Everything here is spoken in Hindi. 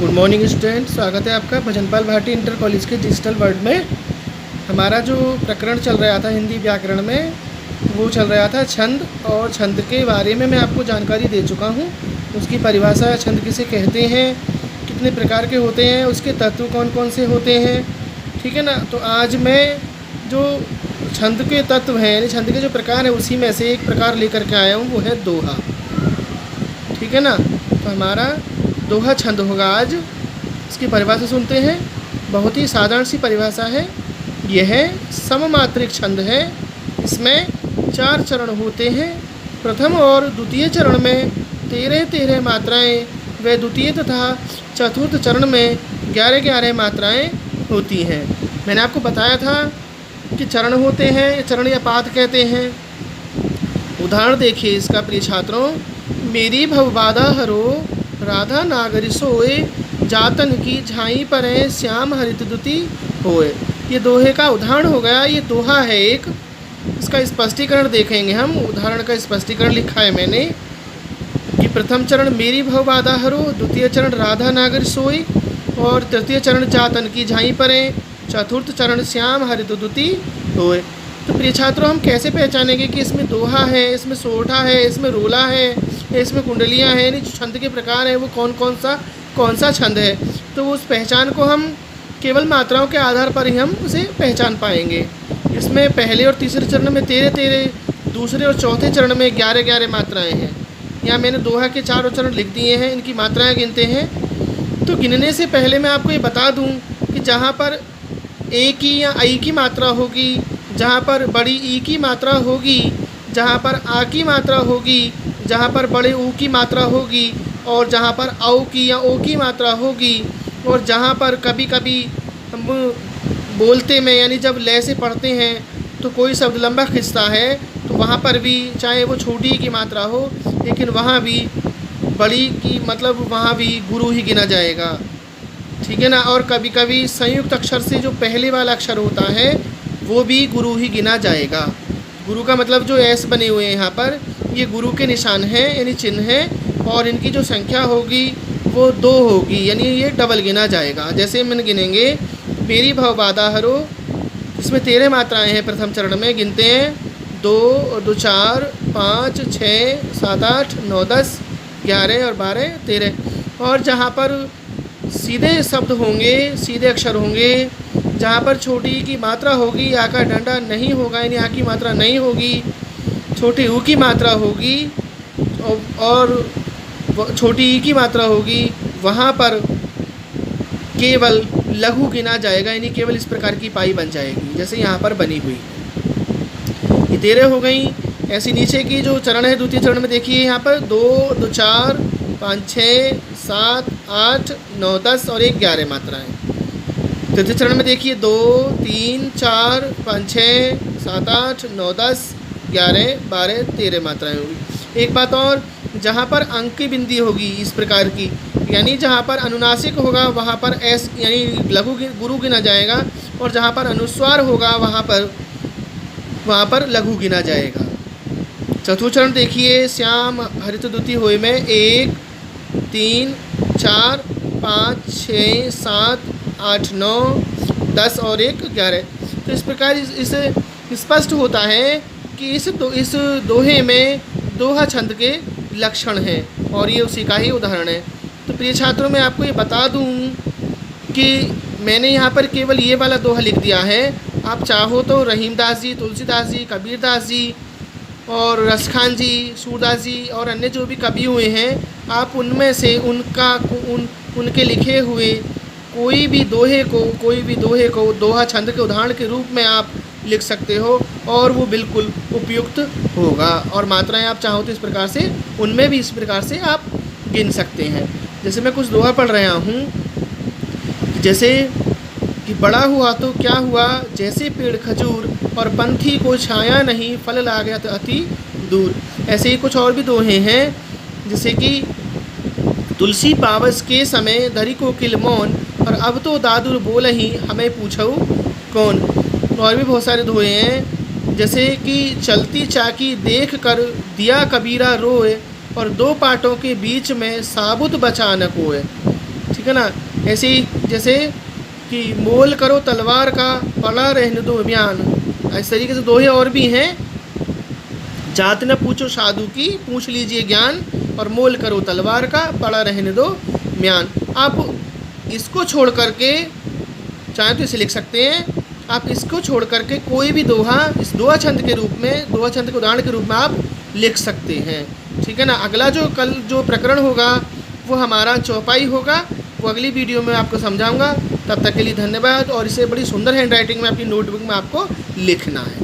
गुड मॉर्निंग स्टूडेंट, स्वागत है आपका भजनपाल भाटी इंटर कॉलेज के डिजिटल वर्ल्ड में। हमारा जो प्रकरण चल रहा था हिंदी व्याकरण में, वो चल रहा था छंद। और छंद के बारे में मैं आपको जानकारी दे चुका हूँ। उसकी परिभाषा, छंद किसे कहते हैं, कितने प्रकार के होते हैं, उसके तत्व कौन कौन से होते हैं, ठीक है ना। तो आज मैं जो छंद के तत्व हैं, यानी छंद के जो प्रकार हैं, उसी में से एक प्रकार लेकर के आया हूँ, वो है दोहा। ठीक है ना। तो हमारा दोहा छंद होगा आज। इसकी परिभाषा सुनते हैं। बहुत ही साधारण सी परिभाषा है। यह सममात्रिक छंद है। इसमें 4 चरण होते हैं। प्रथम और द्वितीय चरण में 13-13 मात्राएं व द्वितीय तथा चतुर्थ चरण में 11-11 मात्राएं होती हैं। मैंने आपको बताया था कि चरण होते हैं, चरण या पाद कहते हैं। उदाहरण देखिए इसका प्रिय छात्रों। मेरी भवबाधा हरो राधा नागरी सोए, जातन की झाई पर श्याम हरित दुति होए। ये दोहे का उदाहरण हो गया। ये दोहा है एक। इसका स्पष्टीकरण देखेंगे हम। उदाहरण का स्पष्टीकरण लिखा है मैंने कि प्रथम चरण मेरी भवबाधा हरो, द्वितीय चरण राधा नागरी सोई, और तृतीय चरण जातन की झाई पर, चतुर्थ चरण श्याम हरित दुति होए। तो प्रिय छात्रों, हम कैसे पहचानेंगे कि इसमें दोहा है, इसमें सोरठा है, इसमें रोला है, इसमें कुंडलियाँ हैं, यानी जो छंद के प्रकार हैं वो कौन सा छंद है। तो उस पहचान को हम केवल मात्राओं के आधार पर ही हम उसे पहचान पाएंगे। इसमें पहले और तीसरे चरण में 13-13, दूसरे और चौथे चरण में 11-11 मात्राएं हैं। यहाँ मैंने दोहा के 4 चरण लिख दिए हैं। इनकी मात्राएं गिनते हैं। तो गिनने से पहले मैं आपको ये बता दूँ कि जहाँ पर ए की या आई की मात्रा होगी, जहाँ पर बड़ी ई की मात्रा होगी, जहाँ पर आ की मात्रा होगी, जहाँ पर बड़े ऊ की मात्रा होगी, और जहाँ पर औ की या ओ की मात्रा होगी, और जहाँ पर कभी कभी हम बोलते में, यानी जब लय से पढ़ते हैं तो कोई शब्द लंबा खिंचता है, तो वहाँ पर भी चाहे वो छोटी की मात्रा हो, लेकिन वहाँ भी बड़ी की मतलब वहाँ भी गुरु ही गिना जाएगा। ठीक है ना। और कभी कभी संयुक्त अक्षर से जो पहले वाला अक्षर होता है वो भी गुरु ही गिना जाएगा। गुरु का मतलब जो एस बने हुए हैं यहाँ पर, ये गुरु के निशान हैं, यानी चिन्ह हैं। और इनकी जो संख्या होगी वो 2 होगी, यानी ये डबल गिना जाएगा। जैसे मैंने गिनेंगे, मेरी भवबाधा हरो, इसमें 13 मात्राएं हैं। प्रथम चरण में गिनते हैं 2 और 2 4 5 6 7 8 9 10 11 और 12 13। और जहाँ पर सीधे शब्द होंगे, सीधे अक्षर होंगे, जहाँ पर छोटी की मात्रा होगी, आ का डंडा नहीं होगा, यानी आ की मात्रा नहीं होगी, छोटी ऊ की मात्रा होगी और छोटी ई की मात्रा होगी, वहाँ पर केवल लघु गिना जाएगा, यानी केवल इस प्रकार की पाई बन जाएगी जैसे यहाँ पर बनी हुई। ये 13 हो गई। ऐसी नीचे की जो चरण है, द्वितीय चरण में देखिए यहाँ पर 2 2 4 5 6 7 8 9 10 और 11 मात्राएँ। तृतीय चरण में देखिए 2 3 4 5 6 7 8 9 10 11 12 13 मात्राएँ होगी। एक बात और, जहाँ पर अंक की बिंदी होगी इस प्रकार की, यानी जहाँ पर अनुनासिक होगा वहाँ पर एस यानी लघु गुरु गिना जाएगा, और जहाँ पर अनुस्वार होगा वहाँ पर लघु गिना जाएगा। चतुर्थ चरण देखिए, श्याम हरित दुति होए में 1 3 4 5 6 7 8 9 10 और 11। तो इस प्रकार इसे स्पष्ट होता है कि इस दोहे में दोहा छंद के लक्षण हैं, और ये उसी का ही उदाहरण है। तो प्रिय छात्रों, मैं आपको ये बता दूं कि मैंने यहाँ पर केवल ये वाला दोहा लिख दिया है। आप चाहो तो रहीमदास जी, तुलसीदास जी, कबीरदास जी और रसखान जी, सूरदास जी और अन्य जो भी कवि हुए हैं, आप उनमें से उनके लिखे हुए कोई भी दोहे को दोहा छंद के उदाहरण के रूप में आप लिख सकते हो, और वो बिल्कुल उपयुक्त होगा। और मात्राएं आप चाहो तो इस प्रकार से उनमें भी इस प्रकार से आप गिन सकते हैं। जैसे मैं कुछ दोहा पढ़ रहा हूँ, जैसे कि बड़ा हुआ तो क्या हुआ, जैसे पेड़ खजूर, और पंथी को छाया नहीं, फल ला गया तो अति दूर। ऐसे ही कुछ और भी दोहे हैं, जैसे कि तुलसी पावस के समय धरी को किल मौन, और अब तो दादुर बोल ही हमें पूछो कौन। और भी बहुत सारे दोहे हैं, जैसे कि चलती चाकी देख कर दिया कबीरा रोए, और 2 पाटों के बीच में साबुत बचा न कोय। ठीक है ना। ऐसे ही जैसे कि मोल करो तलवार का, पड़ा रहने दो म्यान। इस तरीके से दोहे और भी हैं। जात न पूछो साधु की, पूछ लीजिए ज्ञान, और मोल करो तलवार का, पड़ा रहने दो म्यान। आप इसको छोड़ करके चाहे तो इसे लिख सकते हैं। आप इसको छोड़ करके कोई भी दोहा इस दोहा छंद के रूप में, दोहा छंद के उदाहरण के रूप में आप लिख सकते हैं। ठीक है ना। अगला जो कल जो प्रकरण होगा वो हमारा चौपाई होगा, वो अगली वीडियो में आपको समझाऊंगा। तब तक के लिए धन्यवाद। और इसे बड़ी सुंदर हैंड राइटिंग में आपकी नोटबुक में आपको लिखना है।